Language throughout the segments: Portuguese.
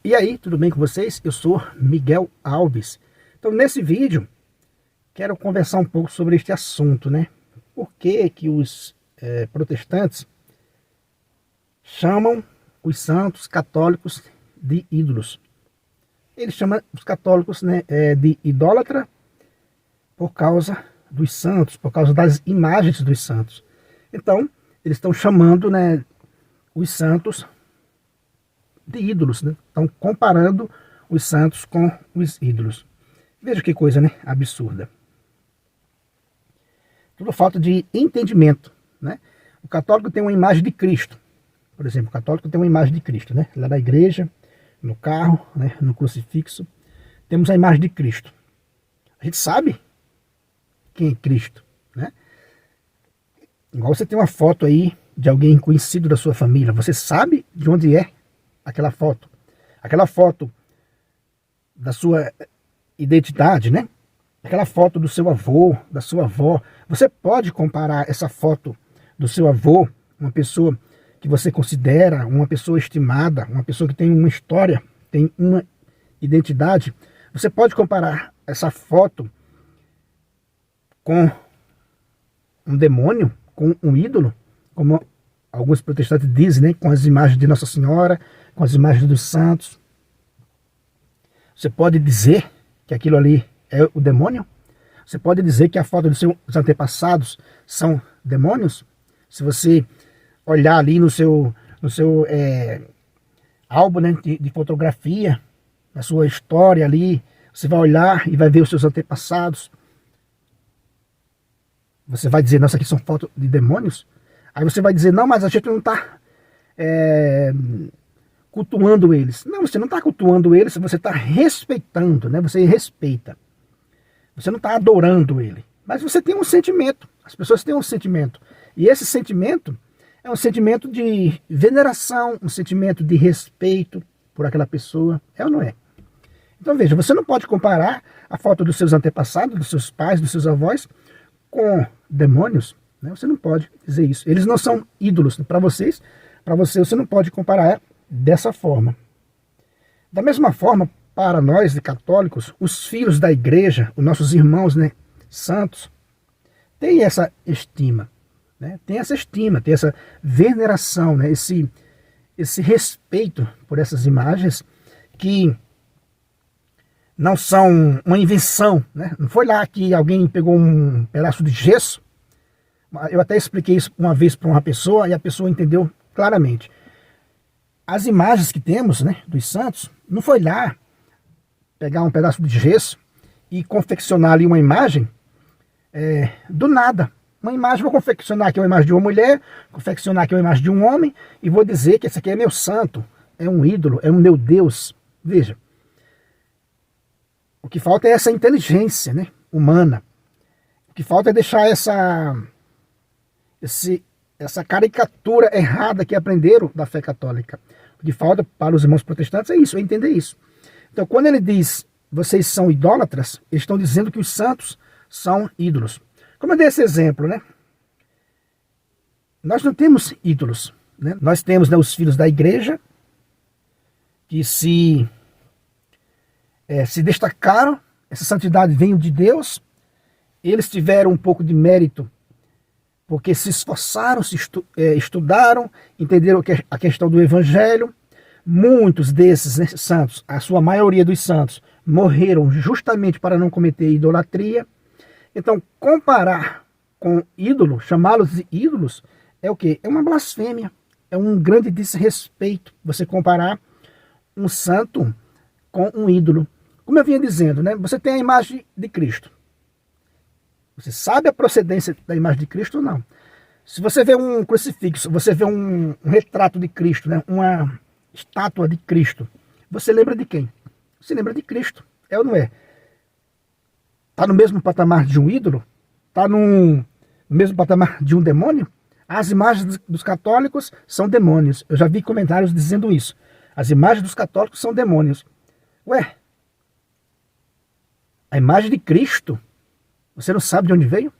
E aí, tudo bem com vocês? Eu sou Miguel Alves. Então, nesse vídeo, quero conversar um pouco sobre este assunto, né? Por que que os protestantes chamam os santos católicos de ídolos? Eles chamam os católicos, né, de idólatra por causa dos santos, por causa das imagens dos santos. Então, eles estão chamando, né, os santos de ídolos, né? Estão comparando os santos com os ídolos. Veja que coisa, né? Absurda. Tudo falta de entendimento, né? O católico tem uma imagem de Cristo. Por exemplo, o católico tem uma imagem de Cristo, né? Lá na igreja, no carro, né? No crucifixo, temos a imagem de Cristo. A gente sabe quem é Cristo, né? Igual você tem uma foto aí de alguém conhecido da sua família, você sabe de onde é aquela foto da sua identidade, né? Aquela foto do seu avô, da sua avó. Você pode comparar essa foto do seu avô, uma pessoa que você considera uma pessoa estimada, uma pessoa que tem uma história, tem uma identidade. Você pode comparar essa foto com um demônio, com um ídolo, como alguns protestantes dizem, né? Com as imagens de Nossa Senhora, com as imagens dos santos. Você pode dizer que aquilo ali é o demônio? Você pode dizer que a foto dos seus antepassados são demônios? Se você olhar ali no seu álbum, né, de fotografia, na sua história ali, você vai olhar e vai ver os seus antepassados. Você vai dizer, nossa, aqui são fotos de demônios? Aí você vai dizer, não, mas a gente não está cultuando eles. Não, você não está cultuando eles, você está respeitando, né? Você respeita. Você não está adorando ele. Mas você tem um sentimento. As pessoas têm um sentimento. E esse sentimento é um sentimento de veneração, um sentimento de respeito por aquela pessoa. É ou não é? Então veja, você não pode comparar a foto dos seus antepassados, dos seus pais, dos seus avós, com demônios. Né? Você não pode dizer isso. Eles não são ídolos para vocês. Para você não pode comparar dessa forma. Da mesma forma, para nós católicos, os filhos da igreja, os nossos irmãos, né, santos, tem essa estima, né? Tem essa estima, tem essa veneração, né? Esse respeito por essas imagens que não são uma invenção, né? Não foi lá que alguém pegou um pedaço de gesso. Eu até expliquei isso uma vez para uma pessoa e a pessoa entendeu claramente. As imagens que temos, né, dos santos, não foi lá pegar um pedaço de gesso e confeccionar ali uma imagem do nada. Uma imagem, vou confeccionar aqui uma imagem de uma mulher, confeccionar aqui uma imagem de um homem e vou dizer que esse aqui é meu santo, é um ídolo, é um meu Deus. Veja, o que falta é essa inteligência, né, humana. O que falta é deixar essa caricatura errada que aprenderam da fé católica. O que falta para os irmãos protestantes é isso, é entender isso. Então, quando ele diz, vocês são idólatras, eles estão dizendo que os santos são ídolos. Como eu dei esse exemplo, né? Nós não temos ídolos, né? Nós temos, né, os filhos da igreja, que se destacaram, essa santidade veio de Deus, eles tiveram um pouco de mérito porque se esforçaram, estudaram, entenderam a questão do evangelho. Muitos desses, né, santos, a sua maioria dos santos, morreram justamente para não cometer idolatria. Então, comparar com ídolo, chamá-los de ídolos, é o quê? É uma blasfêmia, é um grande desrespeito você comparar um santo com um ídolo. Como eu vinha dizendo, né, você tem a imagem de Cristo. Você sabe a procedência da imagem de Cristo ou não? Se você vê um crucifixo, você vê um retrato de Cristo, né? Uma estátua de Cristo, você lembra de quem? Você lembra de Cristo, é ou não é? Está no mesmo patamar de um ídolo? Está no mesmo patamar de um demônio? As imagens dos católicos são demônios. Eu já vi comentários dizendo isso. As imagens dos católicos são demônios. Ué, a imagem de Cristo, você não sabe de onde veio?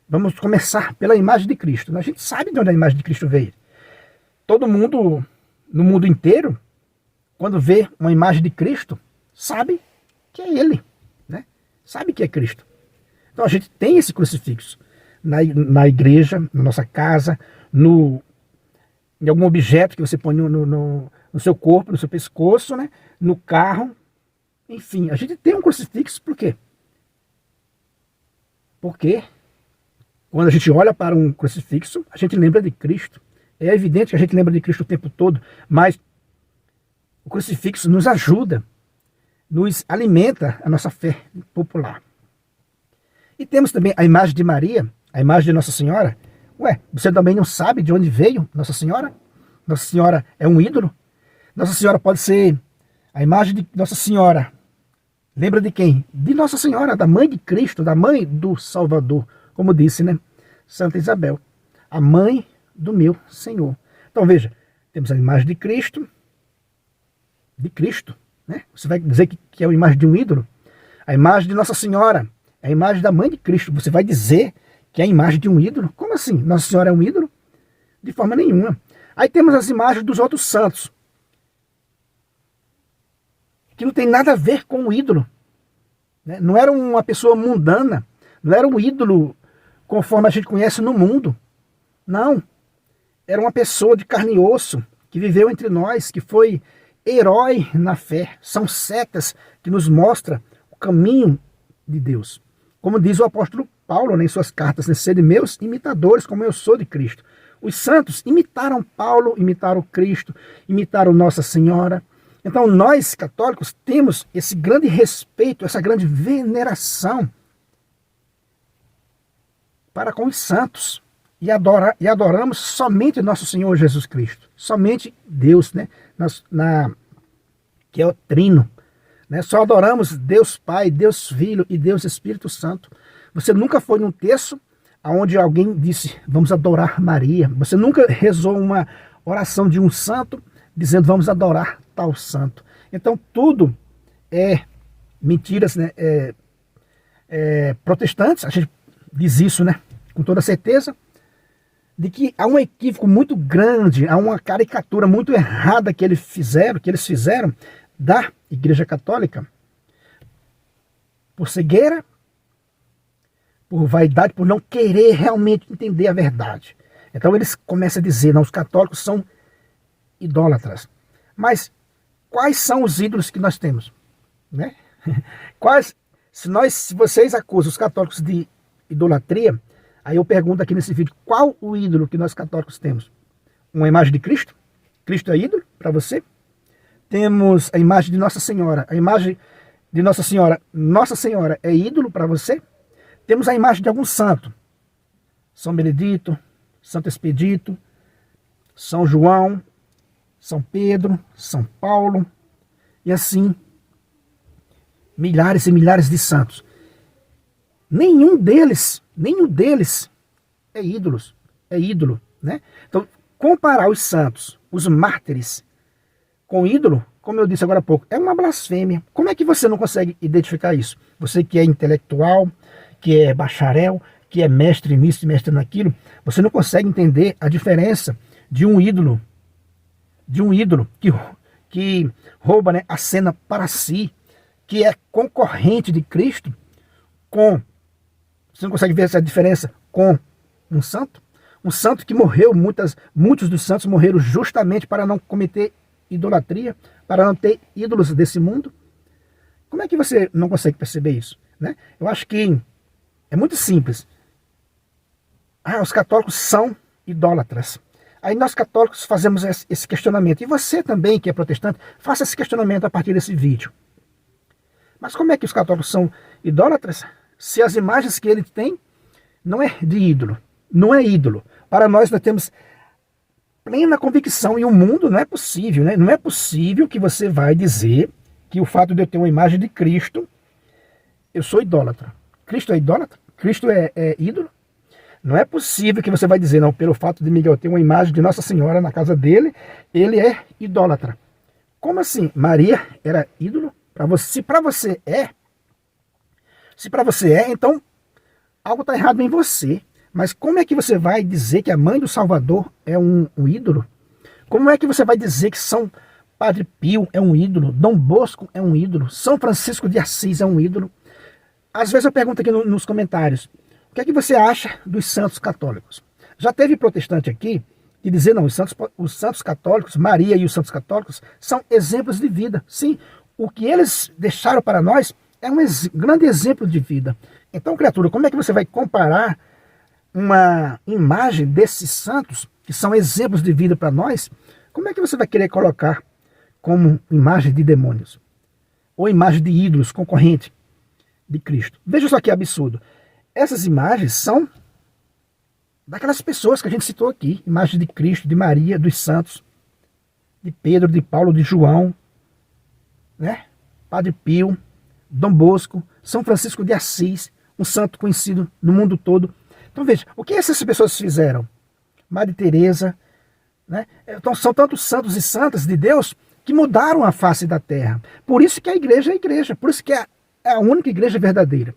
Vamos começar pela imagem de Cristo. A gente sabe de onde a imagem de Cristo veio. Todo mundo, no mundo inteiro, quando vê uma imagem de Cristo, sabe que é Ele, né? Sabe que é Cristo. Então a gente tem esse crucifixo na igreja, na nossa casa, em algum objeto que você põe no seu corpo, no seu pescoço, né? No carro. Enfim, a gente tem um crucifixo por quê? Porque quando a gente olha para um crucifixo, a gente lembra de Cristo. É evidente que a gente lembra de Cristo o tempo todo, mas o crucifixo nos ajuda, nos alimenta a nossa fé popular. E temos também a imagem de Maria, a imagem de Nossa Senhora. Ué, você também não sabe de onde veio Nossa Senhora? Nossa Senhora é um ídolo? Nossa Senhora pode ser a imagem de Nossa Senhora. Lembra de quem? De Nossa Senhora, da mãe de Cristo, da mãe do Salvador. Como disse, né? Santa Isabel, a mãe do meu Senhor. Então veja, temos a imagem de Cristo, né? Você vai dizer que é a imagem de um ídolo? A imagem de Nossa Senhora é a imagem da mãe de Cristo. Você vai dizer que é a imagem de um ídolo? Como assim? Nossa Senhora é um ídolo? De forma nenhuma. Aí temos as imagens dos outros santos, que não tem nada a ver com o ídolo, né? Não era uma pessoa mundana, não era um ídolo conforme a gente conhece no mundo. Não. Era uma pessoa de carne e osso, que viveu entre nós, que foi herói na fé. São setas que nos mostram o caminho de Deus. Como diz o apóstolo Paulo, né, em suas cartas, né, sede meus imitadores, como eu sou de Cristo. Os santos imitaram Paulo, imitaram Cristo, imitaram Nossa Senhora. Então nós, católicos, temos esse grande respeito, essa grande veneração para com os santos. E adoramos somente nosso Senhor Jesus Cristo. Somente Deus, né? Que é o Trino. Né? Só adoramos Deus Pai, Deus Filho e Deus Espírito Santo. Você nunca foi num terço onde alguém disse, vamos adorar Maria. Você nunca rezou uma oração de um santo dizendo, vamos adorar tal santo. Então tudo é mentiras, né? Protestantes, a gente diz isso, né? Com toda certeza, de que há um equívoco muito grande, há uma caricatura muito errada que eles fizeram da Igreja Católica, por cegueira, por vaidade, por não querer realmente entender a verdade. Então eles começam a dizer, não, os católicos são idólatras. Mas quais são os ídolos que nós temos? Né? Se vocês acusam os católicos de idolatria, aí eu pergunto aqui nesse vídeo, qual o ídolo que nós católicos temos? Uma imagem de Cristo? Cristo é ídolo para você? Temos a imagem de Nossa Senhora. A imagem de Nossa Senhora é ídolo para você? Temos a imagem de algum santo. São Benedito, Santo Expedito, São João, São Pedro, São Paulo, e assim, milhares e milhares de santos. Nenhum deles é ídolo, né? Então, comparar os santos, os mártires, com ídolo, como eu disse agora há pouco, é uma blasfêmia. Como é que você não consegue identificar isso? Você que é intelectual, que é bacharel, que é mestre nisso e mestre naquilo, você não consegue entender a diferença de um ídolo que rouba, né, a cena para si, que é concorrente de Cristo, você não consegue ver essa diferença com um santo que morreu, muitos dos santos morreram justamente para não cometer idolatria, para não ter ídolos desse mundo. Como é que você não consegue perceber isso, né? Eu acho que é muito simples. Os católicos são idólatras. Aí nós católicos fazemos esse questionamento. E você também, que é protestante, faça esse questionamento a partir desse vídeo. Mas como é que os católicos são idólatras? Se as imagens que ele tem não é de ídolo. Não é ídolo. Para nós temos plena convicção. E o mundo não é possível, né? Não é possível que você vai dizer que o fato de eu ter uma imagem de Cristo, eu sou idólatra. Cristo é idólatra? Cristo é ídolo? Não é possível que você vai dizer, não, pelo fato de Miguel ter uma imagem de Nossa Senhora na casa dele, ele é idólatra. Como assim? Maria era ídolo? Se para você é, então algo está errado em você. Mas como é que você vai dizer que a mãe do Salvador é um ídolo? Como é que você vai dizer que São Padre Pio é um ídolo, Dom Bosco é um ídolo, São Francisco de Assis é um ídolo. Às vezes eu pergunto aqui nos comentários, o que é que você acha dos santos católicos? Já teve protestante aqui que dizer, não, os santos católicos, Maria e os santos católicos, são exemplos de vida. Sim, o que eles deixaram para nós é um grande exemplo de vida. Então, criatura, como é que você vai comparar uma imagem desses santos, que são exemplos de vida para nós, como é que você vai querer colocar como imagem de demônios? Ou imagem de ídolos concorrente de Cristo? Veja só que absurdo. Essas imagens são daquelas pessoas que a gente citou aqui. Imagem de Cristo, de Maria, dos santos, de Pedro, de Paulo, de João, né? Padre Pio, Dom Bosco, São Francisco de Assis, um santo conhecido no mundo todo. Então veja, o que essas pessoas fizeram? Madre Teresa, né? Então são tantos santos e santas de Deus que mudaram a face da terra. Por isso que a igreja é a igreja, por isso que é a única igreja verdadeira,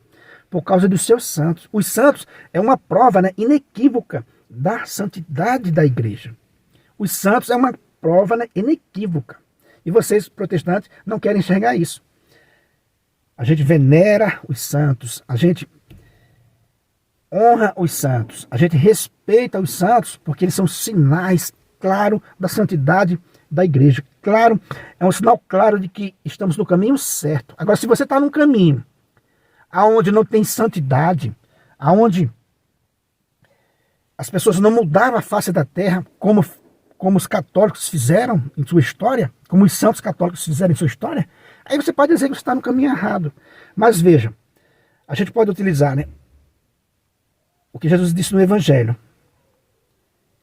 por causa dos seus santos. Os santos é uma prova, né, inequívoca da santidade da igreja. Os santos é uma prova, né, inequívoca. E vocês, protestantes, não querem enxergar isso. A gente venera os santos, a gente honra os santos, a gente respeita os santos, porque eles são sinais, claro, da santidade da igreja. Claro, é um sinal claro de que estamos no caminho certo. Agora, se você está num caminho aonde não tem santidade, aonde as pessoas não mudaram a face da terra, como os católicos fizeram em sua história, como os santos católicos fizeram em sua história, aí você pode dizer que você está no caminho errado. Mas veja, a gente pode utilizar, né, o que Jesus disse no Evangelho.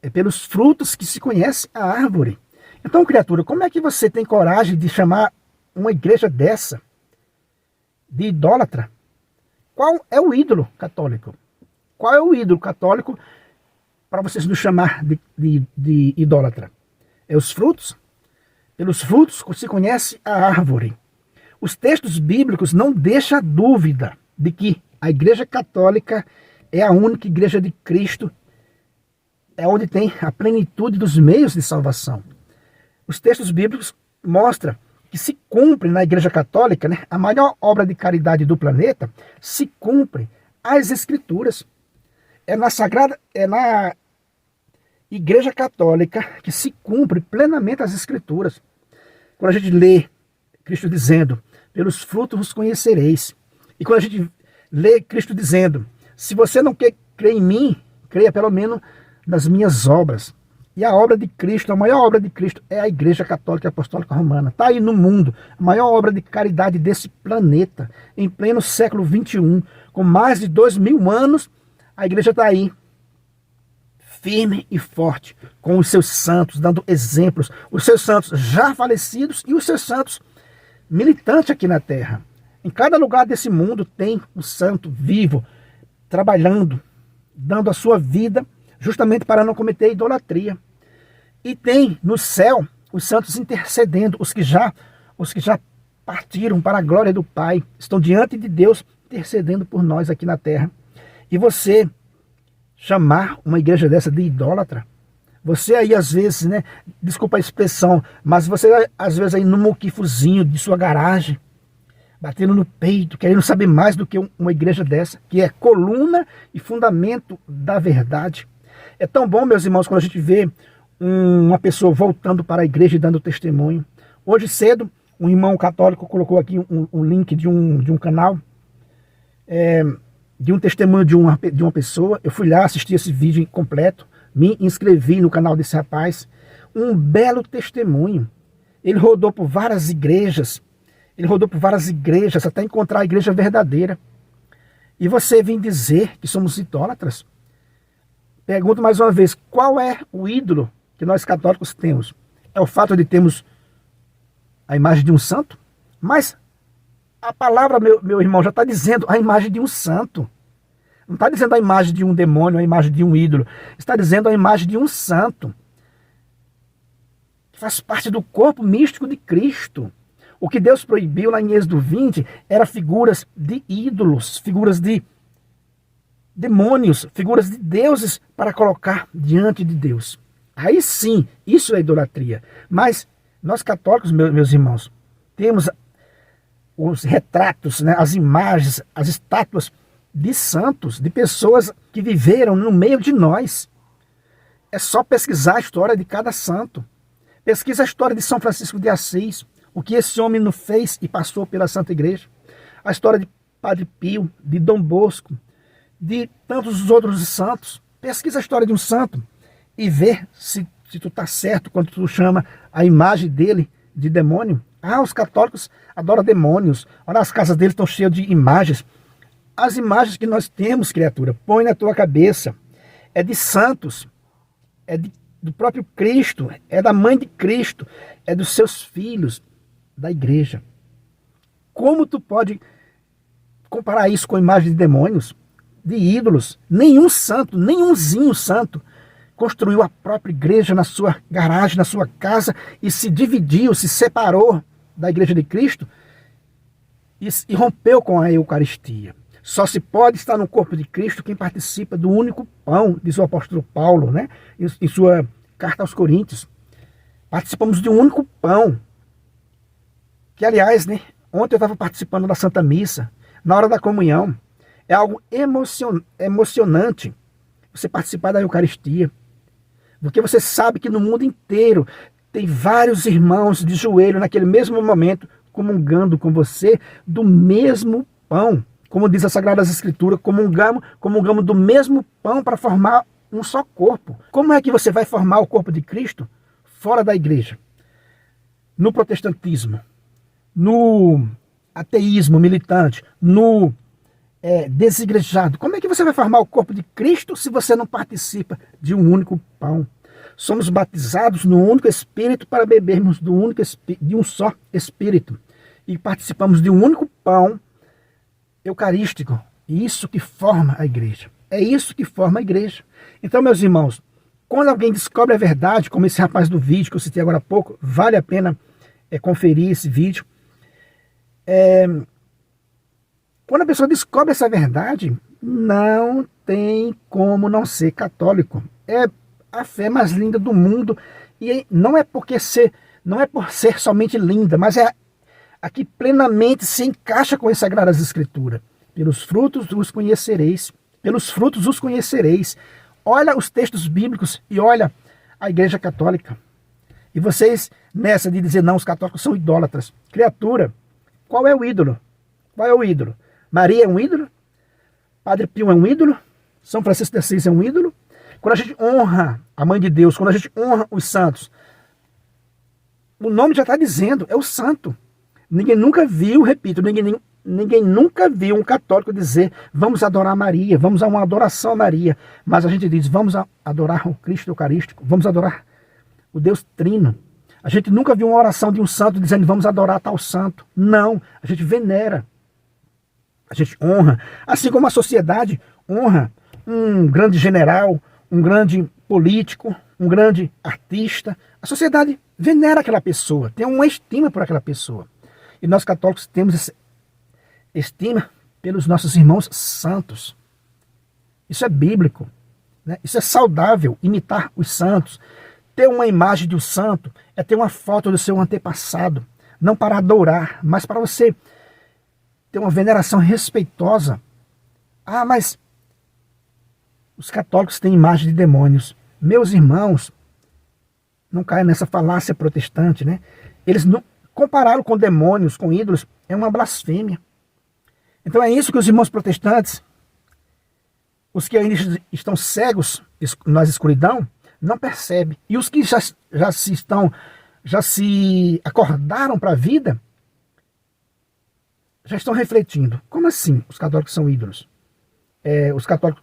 É pelos frutos que se conhece a árvore. Então, criatura, como é que você tem coragem de chamar uma igreja dessa de idólatra? Qual é o ídolo católico? Qual é o ídolo católico para vocês nos chamar de idólatra? É os frutos? Pelos frutos se conhece a árvore. Os textos bíblicos não deixam dúvida de que a igreja católica é a única igreja de Cristo, é onde tem a plenitude dos meios de salvação. Os textos bíblicos mostram que se cumpre na igreja católica, né, a maior obra de caridade do planeta, se cumpre as escrituras. É na igreja católica que se cumpre plenamente as escrituras. Quando a gente lê Cristo dizendo, pelos frutos vos conhecereis. E quando a gente lê Cristo dizendo, se você não quer crer em mim, creia pelo menos nas minhas obras. E a obra de Cristo, a maior obra de Cristo é a Igreja Católica Apostólica Romana. Está aí no mundo, a maior obra de caridade desse planeta, em pleno século XXI, com mais de 2000 anos, a igreja está aí, firme e forte, com os seus santos, dando exemplos, os seus santos já falecidos e os seus santos militantes aqui na Terra. Em cada lugar desse mundo tem um santo vivo, trabalhando, dando a sua vida, justamente para não cometer idolatria. E tem no céu os santos intercedendo, os que já partiram para a glória do Pai, estão diante de Deus intercedendo por nós aqui na terra. E você chamar uma igreja dessa de idólatra, você aí às vezes, né, desculpa a expressão, mas você às vezes aí no muquifozinho de sua garagem, batendo no peito, querendo saber mais do que uma igreja dessa, que é coluna e fundamento da verdade. É tão bom, meus irmãos, quando a gente vê uma pessoa voltando para a igreja e dando testemunho. Hoje cedo, um irmão católico colocou aqui um link de um canal, de um testemunho de uma pessoa. Eu fui lá, assisti esse vídeo completo, me inscrevi no canal desse rapaz. Um belo testemunho. Ele rodou por várias igrejas, até encontrar a igreja verdadeira. E você vem dizer que somos idólatras? Pergunto mais uma vez, qual é o ídolo que nós católicos temos? É o fato de termos a imagem de um santo? Mas a palavra, meu irmão, já está dizendo a imagem de um santo. Não está dizendo a imagem de um demônio, a imagem de um ídolo. Está dizendo a imagem de um santo. Faz parte do corpo místico de Cristo. O que Deus proibiu lá em Êxodo 20 era figuras de ídolos, figuras de demônios, figuras de deuses para colocar diante de Deus. Aí sim, isso é idolatria. Mas Nós católicos, meus irmãos, temos os retratos, né, as imagens, as estátuas de santos, de pessoas que viveram no meio de nós. É só pesquisar a história de cada santo. Pesquisa a história de São Francisco de Assis, o que esse homem não fez e passou pela Santa Igreja. A história de Padre Pio, de Dom Bosco, de tantos outros santos. Pesquisa a história de um santo e vê se tu está certo quando tu chama a imagem dele de demônio. Ah, os católicos adoram demônios. Olha, as casas deles estão cheias de imagens. As imagens que nós temos, criatura, põe na tua cabeça. É de santos, é do próprio Cristo, é da mãe de Cristo, é dos seus filhos, da igreja. Como tu pode comparar isso com a imagem de demônios, de ídolos? Nenhum santo, nenhumzinho santo construiu a própria igreja na sua garagem, na sua casa, e se dividiu, se separou da igreja de Cristo e rompeu com a Eucaristia. Só se pode estar no corpo de Cristo quem participa do único pão, diz o apóstolo Paulo, né, em sua carta aos Coríntios. Participamos de um único pão. Que, aliás, né, ontem eu estava participando da Santa Missa, na hora da comunhão. É algo emocionante você participar da Eucaristia. Porque você sabe que no mundo inteiro tem vários irmãos de joelho naquele mesmo momento, comungando com você do mesmo pão. Como diz a Sagradas Escrituras, comungamos do mesmo pão para formar um só corpo. Como é que você vai formar o corpo de Cristo fora da igreja? No protestantismo, no ateísmo militante, no desigrejado. Como é que você vai formar o corpo de Cristo se você não participa de um único pão? Somos batizados no único Espírito para bebermos de um só Espírito. E participamos de um único pão eucarístico. E isso que forma a igreja. É isso que forma a igreja. Então, meus irmãos, quando alguém descobre a verdade, como esse rapaz do vídeo que eu citei agora há pouco, vale a pena conferir esse vídeo. Quando a pessoa descobre essa verdade, não tem como não ser católico. É a fé mais linda do mundo. E não é por ser somente linda, mas é a que plenamente se encaixa com as Sagradas Escrituras. Pelos frutos os conhecereis. Pelos frutos os conhecereis. Olha os textos bíblicos e olha a Igreja Católica. E vocês, nessa de dizer não, os católicos são idólatras. Criatura, qual é o ídolo? Qual é o ídolo? Maria é um ídolo? Padre Pio é um ídolo? São Francisco de Assis é um ídolo? Quando a gente honra a Mãe de Deus, quando a gente honra os santos, o nome já está dizendo, é o santo. Ninguém nunca viu, repito, ninguém nunca viu um católico dizer vamos adorar Maria, vamos a uma adoração a Maria. Mas a gente diz, vamos adorar o Cristo Eucarístico, vamos adorar o Deus Trino. A gente nunca viu uma oração de um santo dizendo vamos adorar tal santo. Não, a gente venera. A gente honra. Assim como a sociedade honra um grande general, um grande político, um grande artista. A sociedade venera aquela pessoa, tem uma estima por aquela pessoa. E nós católicos temos essa estima pelos nossos irmãos santos. Isso é bíblico, né? Isso é saudável, imitar os santos. Ter uma imagem de um santo é ter uma foto do seu antepassado. Não para adorar, mas para você ter uma veneração respeitosa. Ah, mas os católicos têm imagem de demônios. Meus irmãos, não caem nessa falácia protestante, né? Eles não compararam com demônios, com ídolos, é uma blasfêmia. Então é isso que os irmãos protestantes, os que ainda estão cegos na escuridão, não percebem. E os que já se acordaram para a vida, já estão refletindo. Como assim os católicos são ídolos?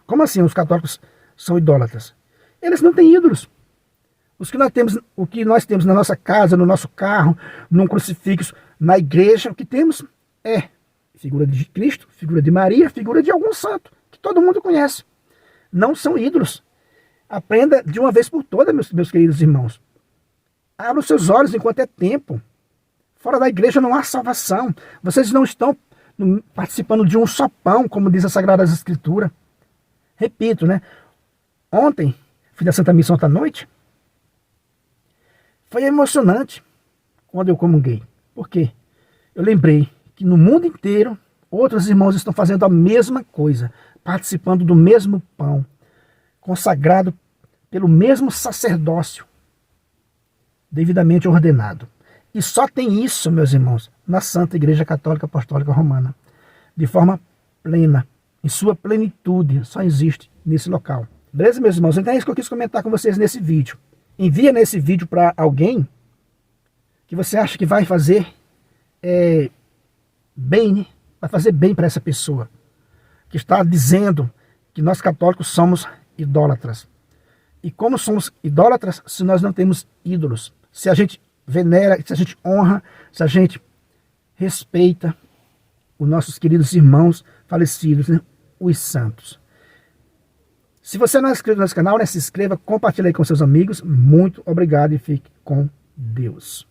Como assim os católicos são idólatras? Eles não têm ídolos. O que nós temos na nossa casa, no nosso carro, num crucifixo, na igreja, o que temos é figura de Cristo, figura de Maria, figura de algum santo, que todo mundo conhece. Não são ídolos. Aprenda de uma vez por todas, meus queridos irmãos. Abra os seus olhos enquanto é tempo. Fora da igreja não há salvação. Vocês não estão participando de um só pão, como diz a Sagrada Escritura. Repito, né? Ontem, fiz a Santa Missa ontem à noite. Foi emocionante. quando eu comunguei. Por quê? Eu lembrei que no mundo inteiro outros irmãos estão fazendo a mesma coisa, participando do mesmo pão, consagrado pelo mesmo sacerdócio, devidamente ordenado. E só tem isso, meus irmãos, na Santa Igreja Católica Apostólica Romana, de forma plena, em sua plenitude, só existe nesse local. Beleza, meus irmãos? Então é isso que eu quis comentar com vocês nesse vídeo. Envia nesse vídeo para alguém que você acha que vai fazer bem, né? Vai fazer bem para essa pessoa que está dizendo que nós católicos somos idólatras. E como somos idólatras se nós não temos ídolos? Se a gente venera, se a gente honra, se a gente respeita os nossos queridos irmãos falecidos, né? Os santos. Se você não é inscrito nesse canal, né, se inscreva, compartilhe aí com seus amigos. Muito obrigado e fique com Deus.